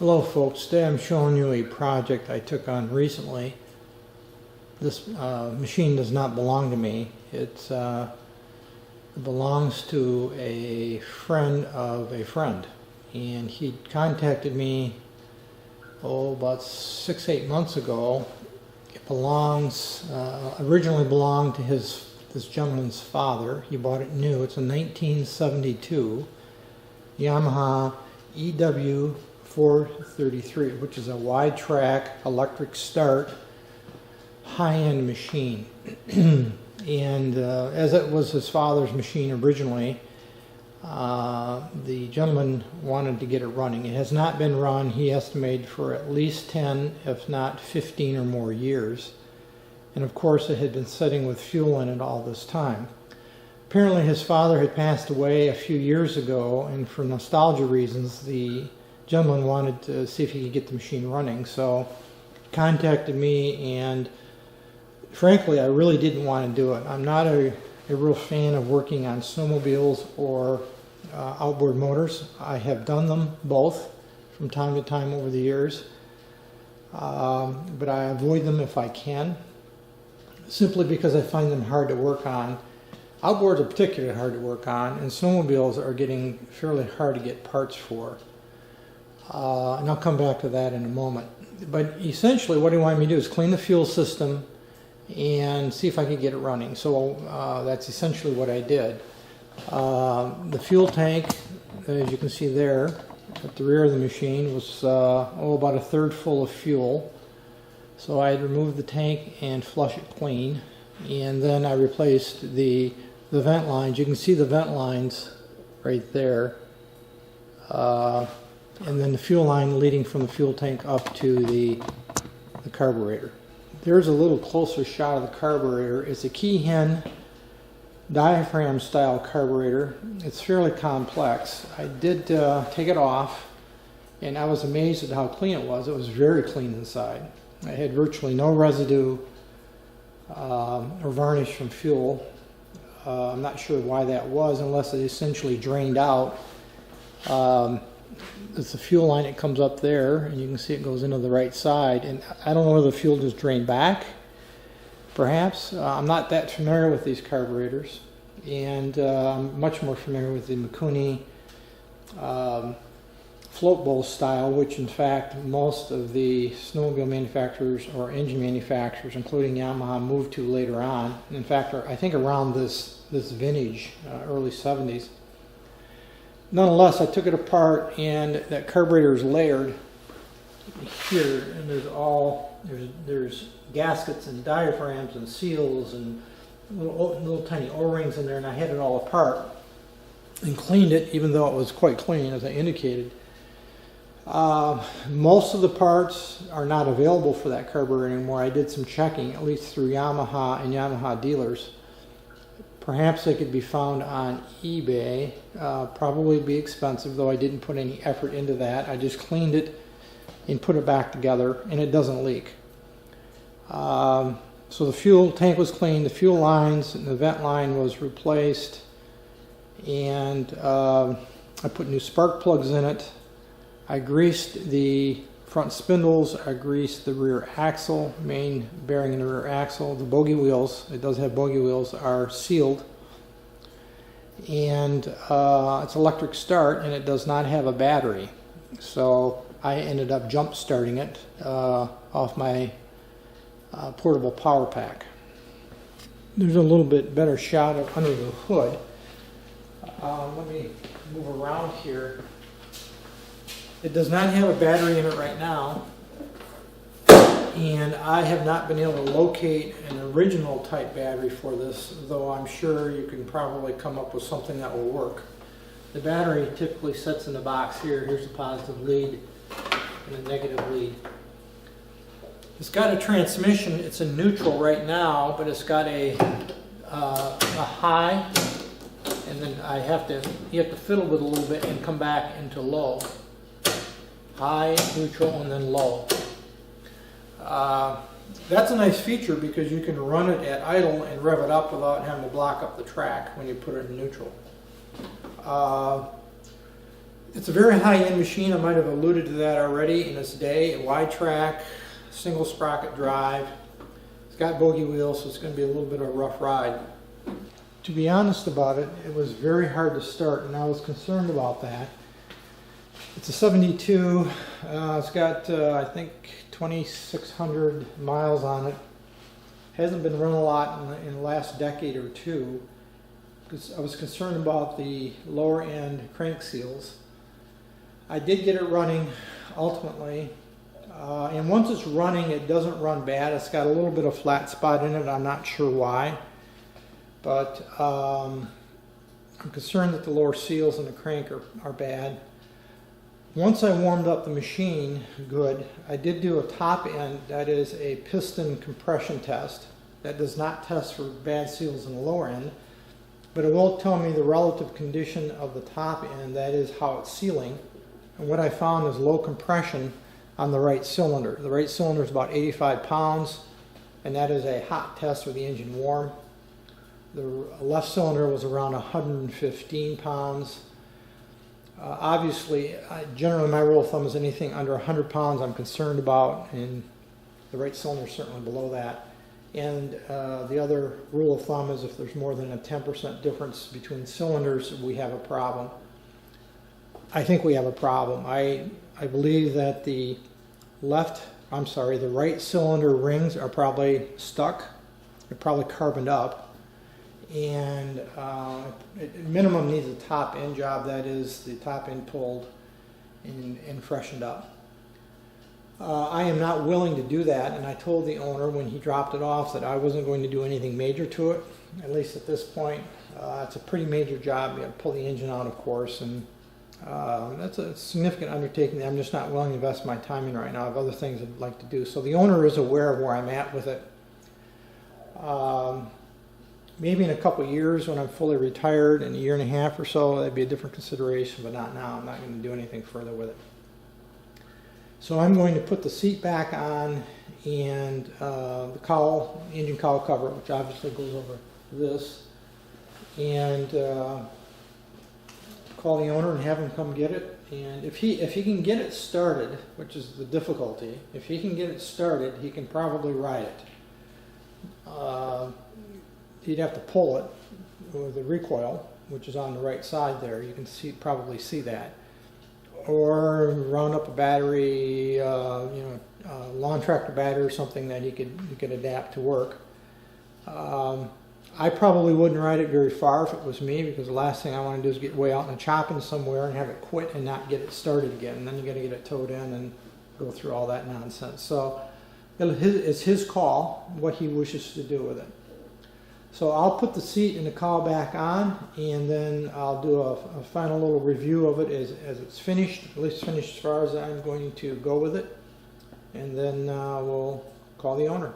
Hello folks, today I'm showing you a project I took on recently. This machine does not belong to me. It belongs to a friend of a friend, and he contacted me about 6-8 months ago. It originally belonged to this gentleman's father. He bought it new. It's a 1972 Yamaha EW433, which is a wide track electric start high-end machine. And as it was his father's machine originally, the gentleman wanted to get it running. It has not been run, he estimated, for at least 10 if not 15 or more years, and of course it had been sitting with fuel in it all this time. Apparently his father had passed away a few years ago, and for nostalgia reasons the gentleman wanted to see if he could get the machine running, so he contacted me, and frankly I really didn't want to do it. I'm not a real fan of working on snowmobiles or outboard motors. I have done them both from time to time over the years, but I avoid them if I can, simply because I find them hard to work on. Outboards are particularly hard to work on, and snowmobiles are getting fairly hard to get parts for. And I'll come back to that in a moment. But essentially what he wanted me to do is clean the fuel system and see if I could get it running. So that's essentially what I did. The fuel tank, as you can see there at the rear of the machine, was about a third full of fuel. So I had removed the tank and flush it clean, and then I replaced the vent lines. You can see the vent lines right there, and then the fuel line leading from the fuel tank up to the carburetor. There's a little closer shot of the carburetor. It's a Keyhen diaphragm style carburetor. It's fairly complex. I did take it off, and I was amazed at how clean it was. It was very clean inside. I had virtually no residue or varnish from fuel. I'm not sure why that was, unless it essentially drained out. It's the fuel line that comes up there, and you can see it goes into the right side, and I don't know whether the fuel just drained back, perhaps. I'm not that familiar with these carburetors, and I'm much more familiar with the Mikuni float bowl style, which in fact most of the snowmobile manufacturers or engine manufacturers, including Yamaha, moved to later on. In fact, I think around this vintage, early 70s. Nonetheless, I took it apart, and that carburetor is layered here, and there's gaskets and diaphragms and seals and little tiny O-rings in there, and I had it all apart and cleaned it, even though it was quite clean, as I indicated. Most of the parts are not available for that carburetor anymore. I did some checking, at least through Yamaha and Yamaha dealers. Perhaps they could be found on eBay. Probably be expensive, though I didn't put any effort into that. I just cleaned it and put it back together, and it doesn't leak. So the fuel tank was cleaned, the fuel lines and the vent line was replaced, and I put new spark plugs in it. I greased the front spindles, I greased the rear axle, main bearing in the rear axle. The bogey wheels, it does have bogey wheels, are sealed. And it's electric start, and it does not have a battery. So I ended up jump starting it off my portable power pack. There's a little bit better shot of under the hood. Let me move around here. It does not have a battery in it right now, and I have not been able to locate an original type battery for this, though I'm sure you can probably come up with something that will work. The battery typically sits in the box here. Here's a positive lead and a negative lead. It's got a transmission. It's in neutral right now, but it's got a high, and then you have to fiddle with it a little bit and come back into low. High, neutral, and then low. That's a nice feature because you can run it at idle and rev it up without having to block up the track when you put it in neutral. It's a very high-end machine. I might have alluded to that already in its day. A wide track, single sprocket drive. It's got bogey wheels, so it's going to be a little bit of a rough ride. To be honest about it, it was very hard to start, and I was concerned about that. It's a 72. It's got, I think, 2,600 miles on it. Hasn't been run a lot in the last decade or two, because I was concerned about the lower end crank seals. I did get it running ultimately, and once it's running, it doesn't run bad. It's got a little bit of flat spot in it. I'm not sure why, but I'm concerned that the lower seals in the crank are bad. Once I warmed up the machine good, I did do a top end, that is a piston compression test. That does not test for bad seals in the lower end, but it will tell me the relative condition of the top end, that is how it's sealing. And what I found is low compression on the right cylinder. The right cylinder is about 85 pounds, and that is a hot test with the engine warm. The left cylinder was around 115 pounds. Obviously, generally my rule of thumb is anything under 100 pounds I'm concerned about, and the right cylinder is certainly below that. And the other rule of thumb is if there's more than a 10% difference between cylinders, we have a problem. I think we have a problem. I believe that the right cylinder rings are probably stuck. They're probably carboned up. And at minimum needs a top end job, that is the top end pulled and freshened up. I am not willing to do that, and I told the owner when he dropped it off that I wasn't going to do anything major to it, at least at this point. It's a pretty major job. You have to pull the engine out, of course, and that's a significant undertaking that I'm just not willing to invest my time in right now. I have other things I'd like to do. So the owner is aware of where I'm at with it. Maybe in a couple of years when I'm fully retired, in a year and a half or so, that'd be a different consideration, but not now. I'm not going to do anything further with it. So I'm going to put the seat back on and the cowl, engine cowl cover, which obviously goes over this, and call the owner and have him come get it. And if he can get it started, which is the difficulty, if he can get it started, he can probably ride it. He'd have to pull it with the recoil, which is on the right side there. You can probably see that. Or round up a battery, lawn tractor battery or something that he could adapt to work. I probably wouldn't ride it very far if it was me, because the last thing I want to do is get way out in a chopping somewhere and have it quit and not get it started again. And then you got to get it towed in and go through all that nonsense. So it's his call what he wishes to do with it. So I'll put the seat and the cowl back on, and then I'll do a final little review of it as it's finished, at least finished as far as I'm going to go with it, and then we'll call the owner.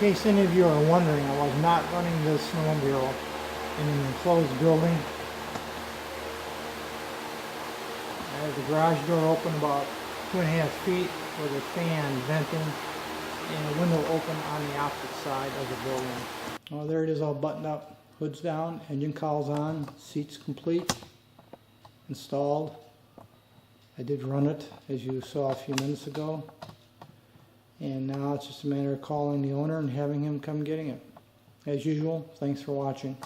case any of you are wondering, I was not running this snowmobile in an enclosed building. I had the garage door open about 2.5 feet with a fan venting and a window open on the opposite side of the building. Oh, there it is, all buttoned up. Hood's down, engine cowl's on, seats complete, installed. I did run it, as you saw a few minutes ago. And now it's just a matter of calling the owner and having him come getting it. As usual, thanks for watching.